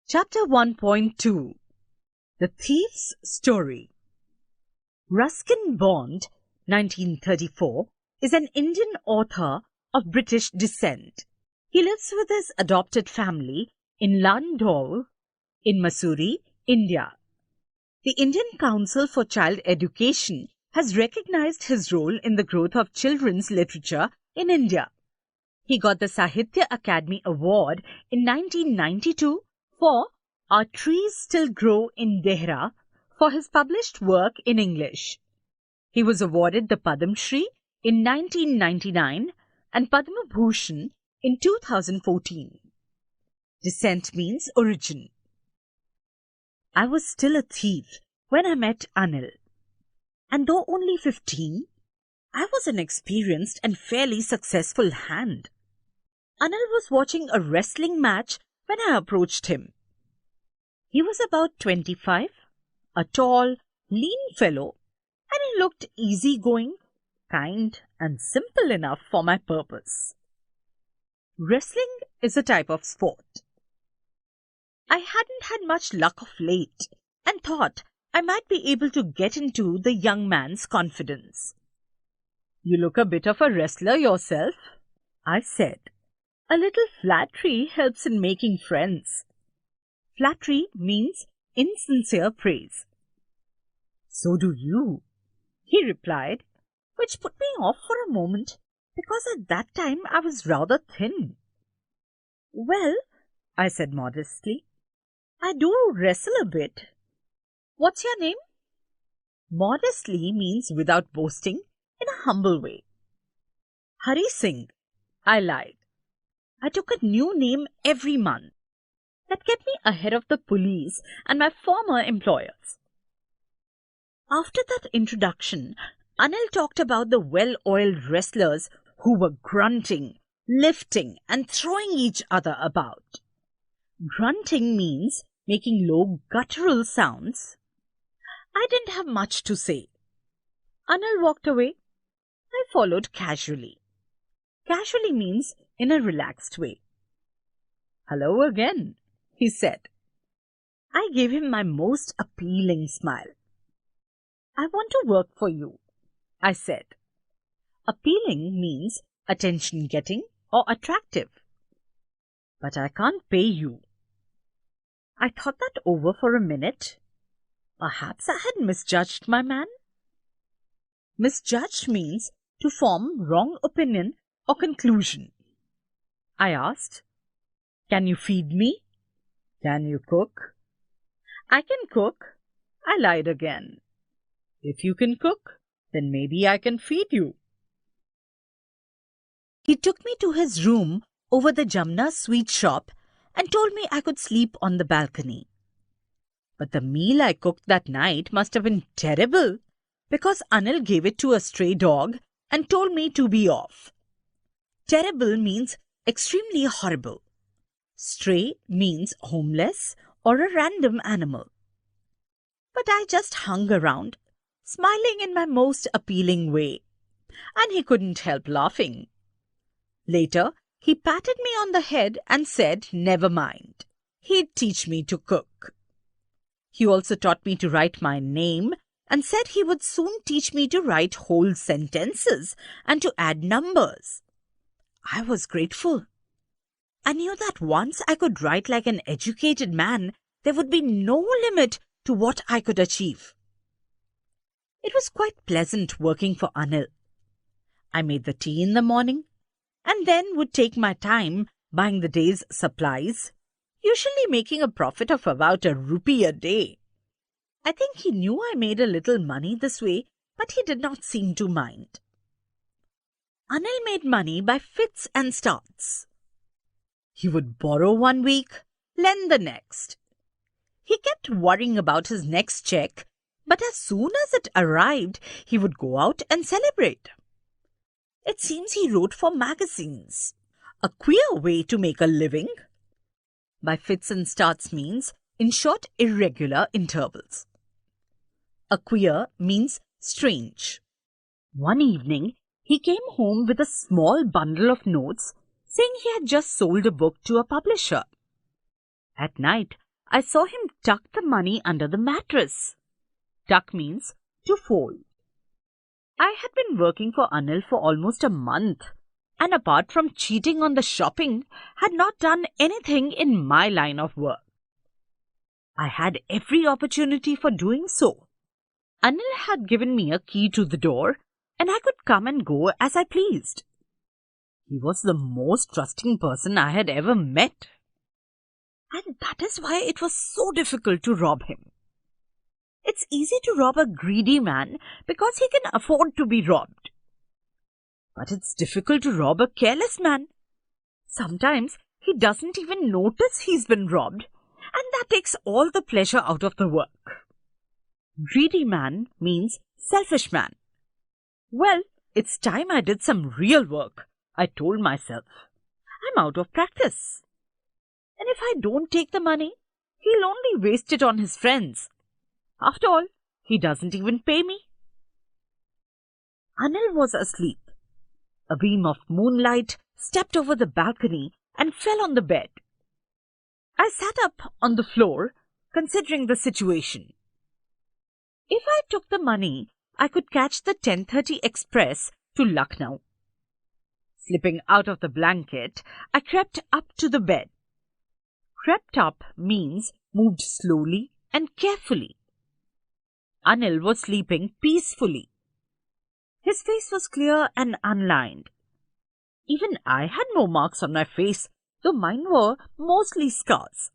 Chapter 1.2 The Thief's Story. Ruskin Bond, 1934, is an Indian author of British descent. He lives with his adopted family in Landau, in Mussoorie, India. The Indian Council for Child Education has recognized his role in the growth of children's literature in India. He got the Sahitya Akademi Award in 1992 for Our Trees Still Grow in Dehra for his published work in English. He was awarded the Padma Shri in 1999 and Padma Bhushan in 2014. Descent means origin. I was still a thief when I met Anil. And though only 15, I was an experienced and fairly successful hand. Anil was watching a wrestling match when I approached him. He was about 25, a tall, lean fellow, and he looked easygoing, kind, and simple enough for my purpose. Wrestling is a type of sport. I hadn't had much luck of late and thought I might be able to get into the young man's confidence. "You look a bit of a wrestler yourself," I said. "A little flattery helps in making friends." Flattery means insincere praise. "So do you," he replied, which put me off for a moment because at that time I was rather thin. "Well," I said modestly, "I do wrestle a bit. What's your name?" Modestly means without boasting, in a humble way. "Hari Singh," I lied. I took a new name every month. That kept me ahead of the police and my former employers. After that introduction, Anil talked about the well-oiled wrestlers who were grunting, lifting, and throwing each other about. Grunting means making low guttural sounds. I didn't have much to say. Anil walked away. I followed casually. Casually means in a relaxed way. "Hello again," he said. I gave him my most appealing smile. "I want to work for you," I said. Appealing means attention-getting or attractive. "But I can't pay you." I thought that over for a minute. Perhaps I had misjudged my man. Misjudged means to form wrong opinion or conclusion. I asked, "Can you feed me? Can you cook?" "I can cook." I lied again. "If you can cook, then maybe I can feed you." He took me to his room over the Jamna sweet shop and told me I could sleep on the balcony. But the meal I cooked that night must have been terrible because Anil gave it to a stray dog and told me to be off. Terrible means extremely horrible. Stray means homeless or a random animal. But I just hung around, smiling in my most appealing way, and he couldn't help laughing. Later, he patted me on the head and said, never mind, he'd teach me to cook. He also taught me to write my name and said he would soon teach me to write whole sentences and to add numbers. I was grateful. I knew that once I could write like an educated man, there would be no limit to what I could achieve. It was quite pleasant working for Anil. I made the tea in the morning and then would take my time buying the day's supplies, usually making a profit of about ₹1 a day. I think he knew I made a little money this way, but he did not seem to mind. Anil made money by fits and starts. He would borrow one week, lend the next. He kept worrying about his next check, but as soon as it arrived, he would go out and celebrate. It seems he wrote for magazines. A queer way to make a living. By fits and starts means in short, irregular intervals. A queer means strange. One evening, he came home with a small bundle of notes saying he had just sold a book to a publisher. At night, I saw him tuck the money under the mattress. Tuck means to fold. I had been working for Anil for almost a month, and apart from cheating on the shopping, had not done anything in my line of work. I had every opportunity for doing so. Anil had given me a key to the door, and I could come and go as I pleased. He was the most trusting person I had ever met. And that is why it was so difficult to rob him. It's easy to rob a greedy man because he can afford to be robbed. But it's difficult to rob a careless man. Sometimes he doesn't even notice he's been robbed, and that takes all the pleasure out of the work. Greedy man means selfish man. Well, it's time I did some real work, I told myself. I'm out of practice. And if I don't take the money, he'll only waste it on his friends. After all, he doesn't even pay me. Anil was asleep. A beam of moonlight stepped over the balcony and fell on the bed. I sat up on the floor, considering the situation. If I took the money, I could catch the 10:30 express to Lucknow. Slipping out of the blanket, I crept up to the bed. Crept up means moved slowly and carefully. Anil was sleeping peacefully. His face was clear and unlined. Even I had no marks on my face, though mine were mostly scars.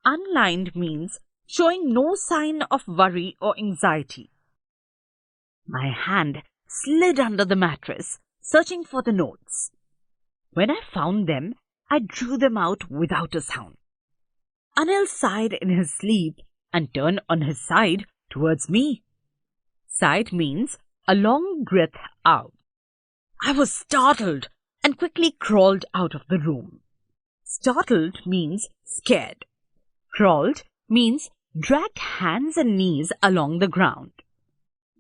Unlined means showing no sign of worry or anxiety. My hand slid under the mattress, searching for the notes. When I found them, I drew them out without a sound. Anil sighed in his sleep and turned on his side towards me. Sighed means a long breath out. I was startled and quickly crawled out of the room. Startled means scared. Crawled means drag hands and knees along the ground.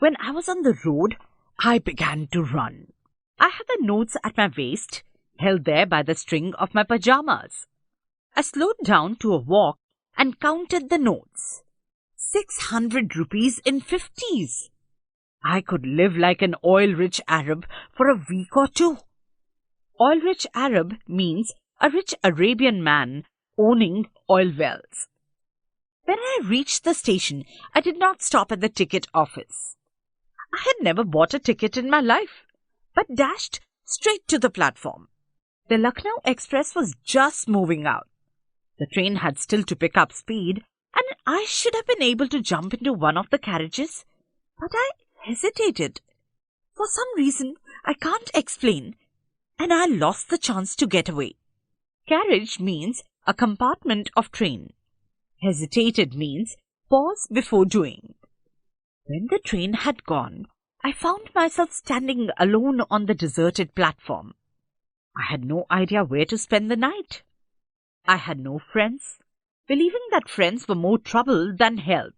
When I was on the road, I began to run. I had the notes at my waist, held there by the string of my pajamas. I slowed down to a walk and counted the notes. 600 rupees in 50s. I could live like an oil-rich Arab for a week or two. Oil-rich Arab means a rich Arabian man owning oil wells. When I reached the station, I did not stop at the ticket office. I had never bought a ticket in my life, but dashed straight to the platform. The Lucknow Express was just moving out. The train had still to pick up speed, and I should have been able to jump into one of the carriages, but I hesitated. For some reason I can't explain, and I lost the chance to get away. Carriage means a compartment of train. Hesitated means pause before doing. When the train had gone, I found myself standing alone on the deserted platform. I had no idea where to spend the night. I had no friends, believing that friends were more trouble than help.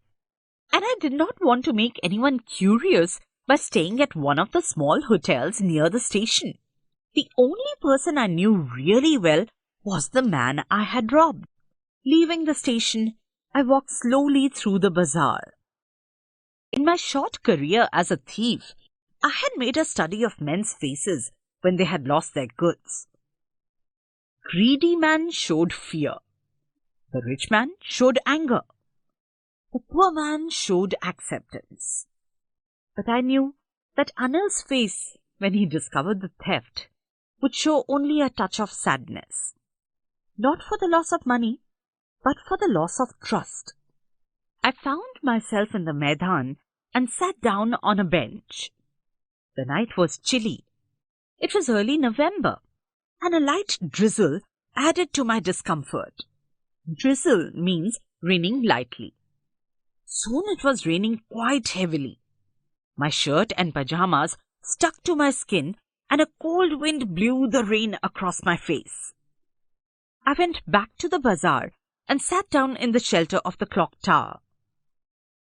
And I did not want to make anyone curious by staying at one of the small hotels near the station. The only person I knew really well was the man I had robbed. Leaving the station, I walked slowly through the bazaar. In my short career as a thief, I had made a study of men's faces when they had lost their goods. Greedy man showed fear. The rich man showed anger. The poor man showed acceptance. But I knew that Anil's face, when he discovered the theft, would show only a touch of sadness. Not for the loss of money, but for the loss of trust. I found myself in the Maidan and sat down on a bench. The night was chilly. It was early November, and a light drizzle added to my discomfort. Drizzle means raining lightly. Soon it was raining quite heavily. My shirt and pajamas stuck to my skin, and a cold wind blew the rain across my face. I went back to the bazaar and sat down in the shelter of the clock tower.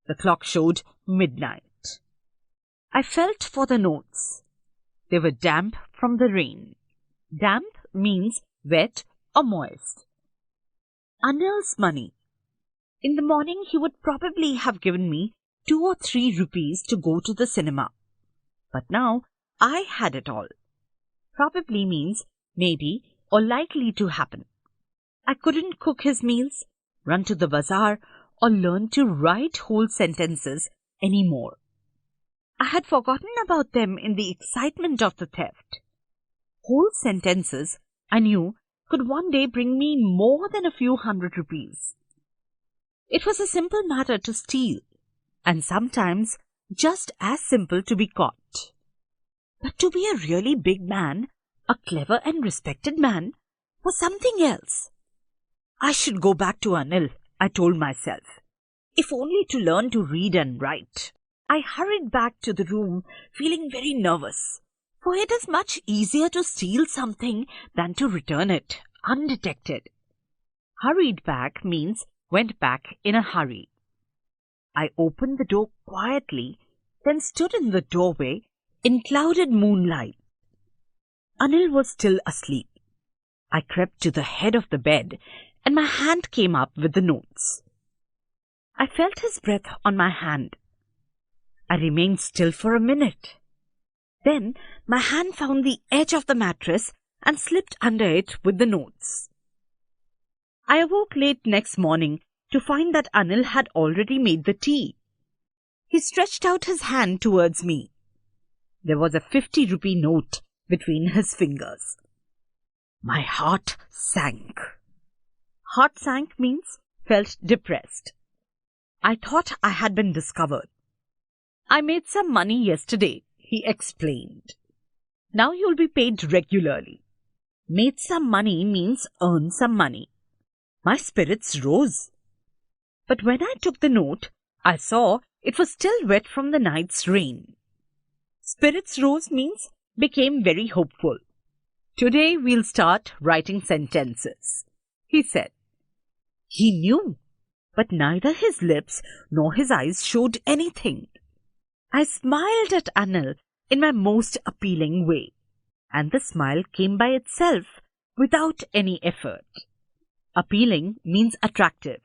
The clock showed midnight. I felt for the notes. They were damp from the rain. Damp means wet or moist. Anil's money. In the morning, he would probably have given me 2 or 3 rupees to go to the cinema. But now, I had it all. Probably means maybe or likely to happen. I couldn't cook his meals, run to the bazaar, or learn to write whole sentences anymore. I had forgotten about them in the excitement of the theft. Whole sentences, I knew, could one day bring me more than a few hundred rupees. It was a simple matter to steal, and sometimes just as simple to be caught. But to be a really big man, a clever and respected man, was something else. I should go back to Anil, I told myself, if only to learn to read and write. I hurried back to the room, feeling very nervous, for it is much easier to steal something than to return it undetected. Hurried back means went back in a hurry. I opened the door quietly, then stood in the doorway in clouded moonlight. Anil was still asleep. I crept to the head of the bed, and my hand came up with the notes. I felt his breath on my hand. I remained still for a minute. Then my hand found the edge of the mattress and slipped under it with the notes. I awoke late next morning to find that Anil had already made the tea. He stretched out his hand towards me. There was a 50-rupee note between his fingers. My heart sank. Heart sank means felt depressed. I thought I had been discovered. I made some money yesterday, he explained. Now you'll be paid regularly. Made some money means earn some money. My spirits rose. But when I took the note, I saw it was still wet from the night's rain. Spirits rose means became very hopeful. Today we'll start writing sentences, he said. He knew, but neither his lips nor his eyes showed anything. I smiled at Anil in my most appealing way, and the smile came by itself without any effort. Appealing means attractive.